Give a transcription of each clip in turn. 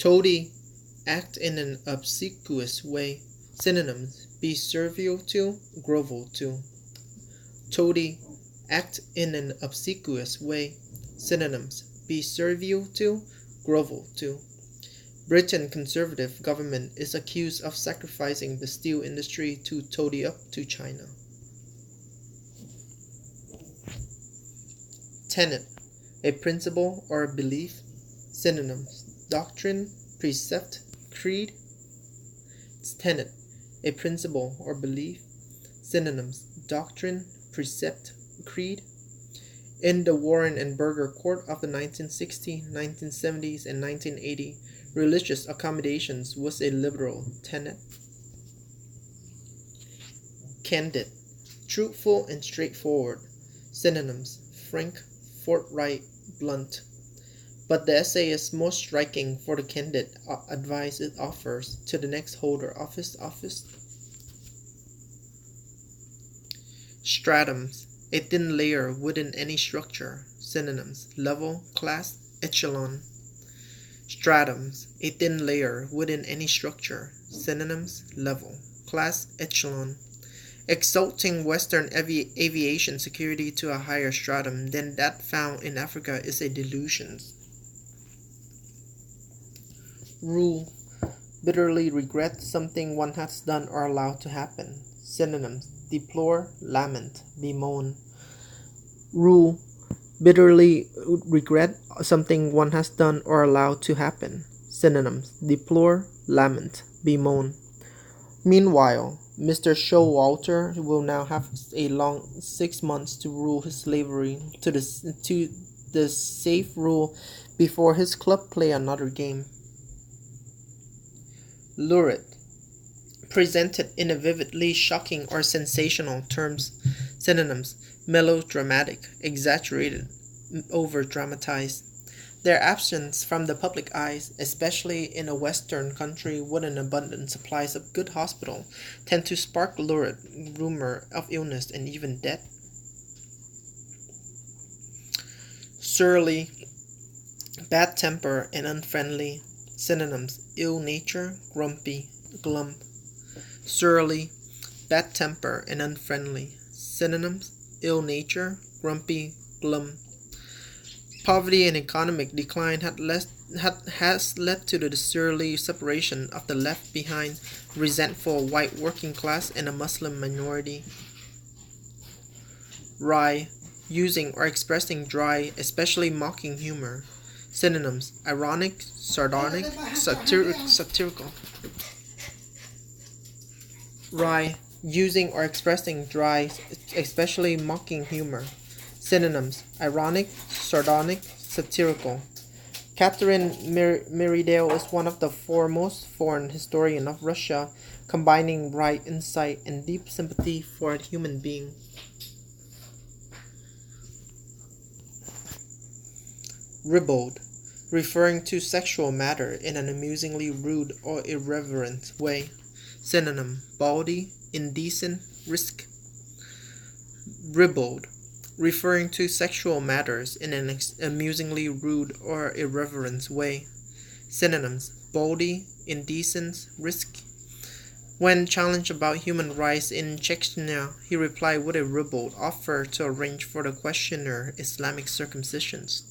Toady, act in an obsequious way. Synonyms: be servile to, grovel to. Toady, act in an obsequious way. Synonyms: be servile to, grovel to. Britain conservative government is accused of sacrificing the steel industry to toady up to China. Tenet, a principle or belief. Synonyms: doctrine, precept, creed. Tenet, a principle or belief. Synonyms: doctrine, precept, creed. In the Warren and Burger Court of the 1960s, 1970s, and 1980, religious accommodations was a liberal tenet. Candid, truthful and straightforward. Synonyms: frank, forthright, blunt. But the essay is most striking for the candid advice it offers to the next holder of his office. Stratums, a thin layer within any structure. Synonyms: level, class, echelon. Stratums, a thin layer within any structure. Synonyms: level, class, echelon. Exalting Western aviation security to a higher stratum than that found in Africa is a delusion. Rule, bitterly regret something one has done or allowed to happen. Synonyms: deplore, lament, bemoan. Rule, bitterly regret something one has done or allowed to happen. Synonyms: deplore, lament, bemoan. Meanwhile, Mr. Showalter will now have a long 6 months to rule his slavery to the safe rule before his club play another game. Lurid, presented in a vividly shocking or sensational terms. Synonyms: melodramatic, exaggerated, over-dramatized. Their absence from the public eyes, especially in a Western country with an abundant supplies of good hospital, tend to spark lurid rumor of illness and even death. Surly, bad temper and unfriendly. Synonyms: ill nature, grumpy, glum. Surly, bad temper and unfriendly. Synonyms: ill nature, grumpy, glum. Poverty and economic decline has led to the surly separation of the left behind, resentful white working class and a Muslim minority. Wry, using or expressing dry, especially mocking humor. Synonyms: ironic, sardonic, satirical. Wry, using or expressing dry, especially mocking humor. Synonyms: ironic, sardonic, satirical. Catherine Meridale is one of the foremost foreign historians of Russia, combining right insight and deep sympathy for a human being. Ribald, referring to sexual matter in an amusingly rude or irreverent way. Synonym: bawdy, indecent, risk. Ribald, referring to sexual matters in an amusingly rude or irreverent way. Synonyms: bawdy, indecent, risk. When challenged about human rights in Chechnya, he replied with a ribald offer to arrange for the questioner Islamic circumcisions.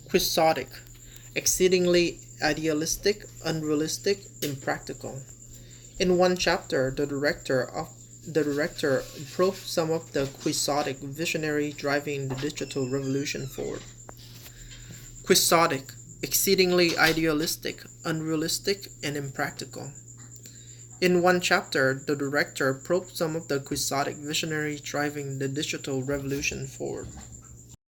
Quixotic, exceedingly idealistic, unrealistic, impractical. In one chapter, the director probed some of the quixotic visionary driving the digital revolution forward. Quixotic, exceedingly idealistic, unrealistic, and impractical. In one chapter, the director probed some of the quixotic visionary driving the digital revolution forward.